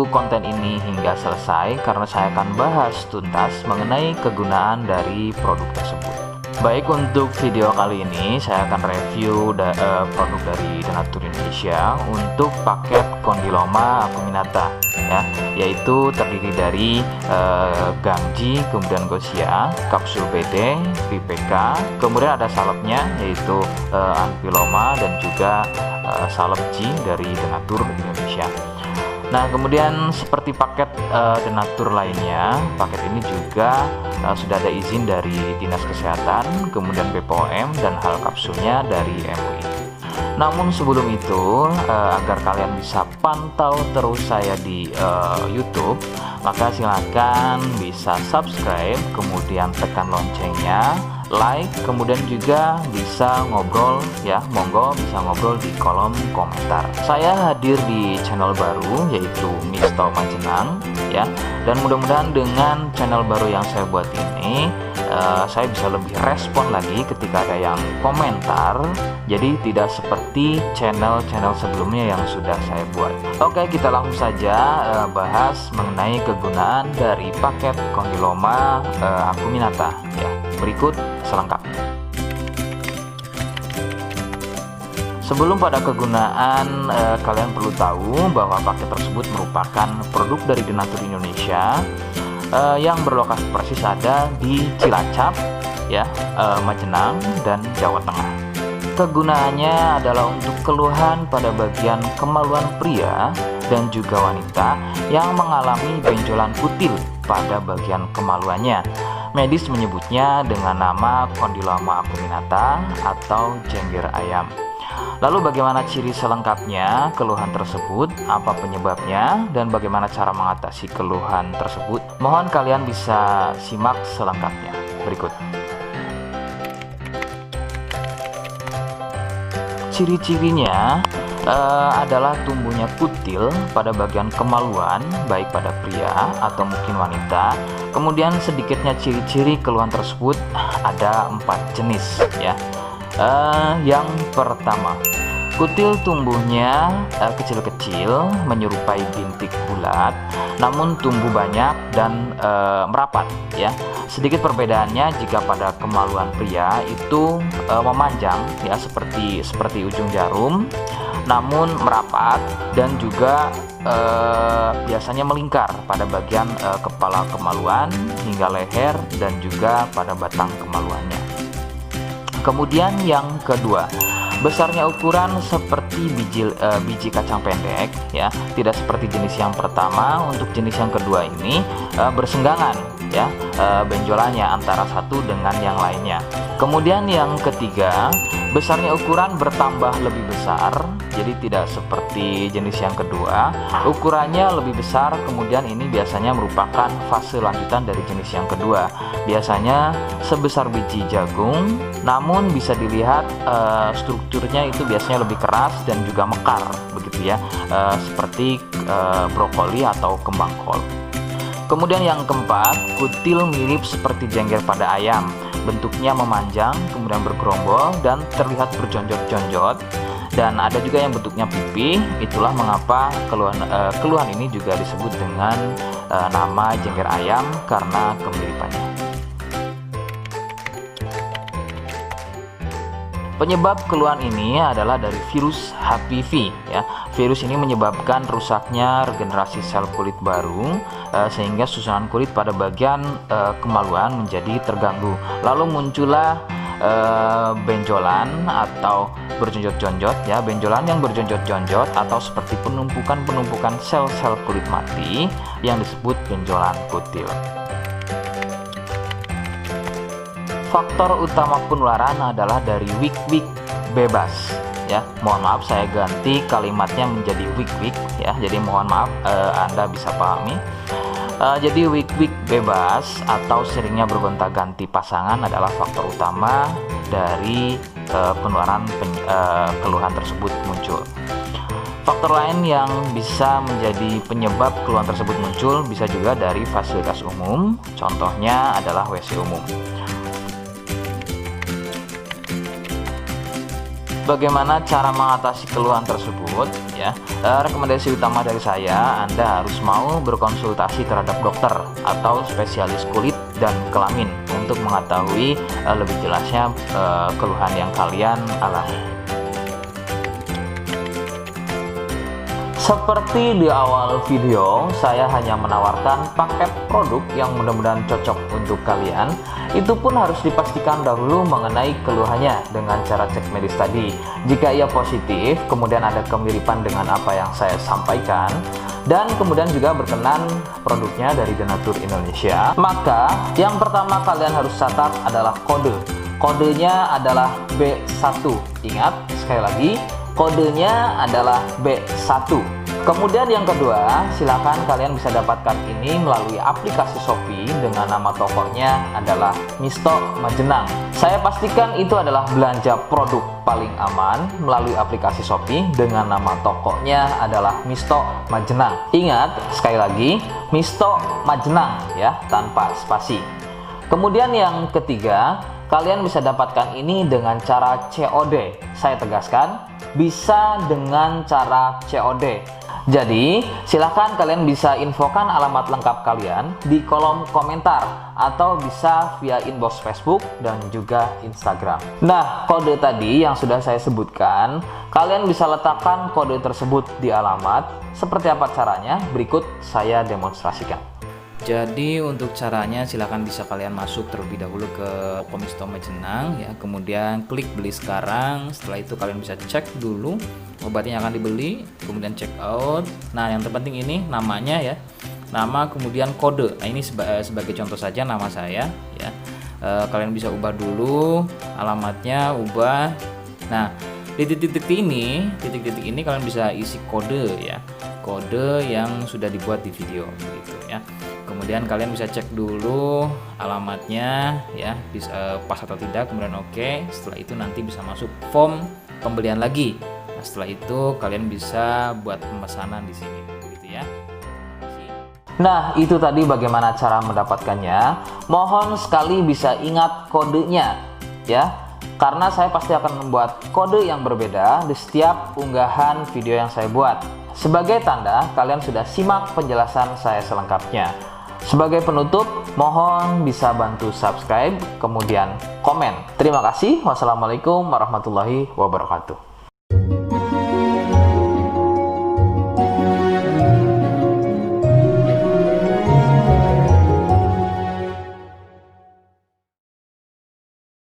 tunggu konten ini hingga selesai karena saya akan bahas tuntas mengenai kegunaan dari produk tersebut. Baik, untuk video kali ini saya akan review produk dari Denatur Indonesia untuk paket Condyloma acuminata ya, yaitu terdiri dari Gamji, kemudian Gosia, kapsul PD, PPK, kemudian ada salepnya yaitu Ampyloma dan juga salep G dari Denatur Indonesia. Nah, kemudian seperti paket Denatur lainnya, paket ini juga sudah ada izin dari Dinas Kesehatan, kemudian BPOM, dan hal kapsulnya dari MUI. Namun sebelum itu, agar kalian bisa pantau terus saya di YouTube, maka silakan bisa subscribe, kemudian tekan loncengnya, like, kemudian juga bisa ngobrol ya, monggo bisa ngobrol di kolom komentar. Saya hadir di channel baru yaitu Misto Majenang ya, dan mudah-mudahan dengan channel baru yang saya buat ini saya bisa lebih respon lagi ketika ada yang komentar, jadi tidak seperti channel-channel sebelumnya yang sudah saya buat. Oke, kita langsung saja bahas mengenai kegunaan dari paket Condyloma acuminata ya. Berikut selengkapnya. Sebelum pada kegunaan, kalian perlu tahu bahwa paket tersebut merupakan produk dari Denatur Indonesia yang berlokasi persis ada di Cilacap, ya, Majenang dan Jawa Tengah. Kegunaannya adalah untuk keluhan pada bagian kemaluan pria dan juga wanita yang mengalami benjolan kutil pada bagian kemaluannya. Medis menyebutnya dengan nama Condyloma acuminata atau jengger ayam. Lalu bagaimana ciri selengkapnya keluhan tersebut, apa penyebabnya, dan bagaimana cara mengatasi keluhan tersebut? Mohon kalian bisa simak selengkapnya berikut. Ciri-cirinya adalah tumbuhnya kutil pada bagian kemaluan, baik pada pria atau mungkin wanita. Kemudian sedikitnya ciri-ciri keluhan tersebut ada 4 jenis ya. Yang pertama, kutil tumbuhnya kecil-kecil menyerupai bintik bulat, namun tumbuh banyak dan merapat ya. Sedikit perbedaannya jika pada kemaluan pria itu memanjang ya, seperti ujung jarum, namun merapat dan juga biasanya melingkar pada bagian kepala kemaluan hingga leher dan juga pada batang kemaluannya. Kemudian yang kedua, besarnya ukuran seperti biji kacang pendek ya, tidak seperti jenis yang pertama. Untuk jenis yang kedua ini bersenggangan ya, benjolannya antara satu dengan yang lainnya. Kemudian yang ketiga, besarnya ukuran bertambah lebih besar, jadi tidak seperti jenis yang kedua. Ukurannya lebih besar, kemudian ini biasanya merupakan fase lanjutan dari jenis yang kedua. Biasanya sebesar biji jagung, namun bisa dilihat strukturnya itu biasanya lebih keras dan juga mekar begitu ya, seperti brokoli atau kembang kol. Kemudian yang keempat, kutil mirip seperti jengger pada ayam. Bentuknya memanjang, kemudian bergerombol dan terlihat berjonjot-jonjot. Dan ada juga yang bentuknya pipih. Itulah mengapa keluhan ini juga disebut dengan nama jengger ayam karena kemiripannya. Penyebab keluhan ini adalah dari virus HPV ya. Virus ini menyebabkan rusaknya regenerasi sel kulit baru sehingga susunan kulit pada bagian kemaluan menjadi terganggu. Lalu muncullah benjolan atau berjonjot-jonjot ya, benjolan yang berjonjot-jonjot atau seperti penumpukan sel-sel kulit mati yang disebut benjolan kutil. Faktor utama penularan adalah dari wik-wik bebas ya. Mohon maaf saya ganti kalimatnya menjadi wik-wik ya. Jadi mohon maaf Anda bisa pahami. Jadi wik-wik bebas atau seringnya bergonta-ganti pasangan adalah faktor utama dari penularan keluhan tersebut muncul. Faktor lain yang bisa menjadi penyebab keluhan tersebut muncul bisa juga dari fasilitas umum. Contohnya adalah WC umum. bagaimana cara mengatasi keluhan tersebut ya. Rekomendasi utama dari saya, Anda harus mau berkonsultasi terhadap dokter atau spesialis kulit dan kelamin untuk mengetahui lebih jelasnya keluhan yang kalian alami. Seperti di awal video, saya hanya menawarkan paket produk yang mudah-mudahan cocok untuk kalian. Itu pun harus dipastikan dahulu mengenai keluhannya dengan cara cek medis tadi. Jika ia positif, kemudian ada kemiripan dengan apa yang saya sampaikan, dan kemudian juga berkenan produknya dari Denatur Indonesia, maka yang pertama kalian harus catat adalah kode. Kodenya adalah B1. Ingat, sekali lagi, kodenya adalah B1. Kemudian yang kedua, silakan kalian bisa dapatkan ini melalui aplikasi Shopee dengan nama tokonya adalah Misto Majenang. Saya pastikan itu adalah belanja produk paling aman melalui aplikasi Shopee dengan nama tokonya adalah Misto Majenang. Ingat, sekali lagi, Misto Majenang ya, tanpa spasi. Kemudian yang ketiga, kalian bisa dapatkan ini dengan cara COD. Saya tegaskan, bisa dengan cara COD. Jadi, silahkan kalian bisa infokan alamat lengkap kalian di kolom komentar atau bisa via inbox Facebook dan juga Instagram. Nah, kode tadi yang sudah saya sebutkan, kalian bisa letakkan kode tersebut di alamat. Seperti apa caranya? Berikut saya demonstrasikan. Jadi untuk caranya silahkan bisa kalian masuk terlebih dahulu ke Misto Majenang ya, kemudian klik beli sekarang. Setelah itu kalian bisa cek dulu obatnya yang akan dibeli, kemudian check out. Nah yang terpenting ini namanya ya, nama kemudian kode. Nah ini sebagai contoh saja nama saya ya. Kalian bisa ubah dulu alamatnya, ubah. Nah di titik-titik ini kalian bisa isi kode ya, kode yang sudah dibuat di video gitu ya. Kemudian kalian bisa cek dulu alamatnya ya, bisa pas atau tidak, kemudian oke. Setelah itu nanti bisa masuk form pembelian lagi. Nah, setelah itu kalian bisa buat pemesanan di sini gitu ya. Nah, itu tadi bagaimana cara mendapatkannya. Mohon sekali bisa ingat kodenya ya, karena saya pasti akan membuat kode yang berbeda di setiap unggahan video yang saya buat. Sebagai tanda kalian sudah simak penjelasan saya selengkapnya. Sebagai penutup, mohon bisa bantu subscribe, kemudian komen. Terima kasih. Wassalamualaikum warahmatullahi wabarakatuh.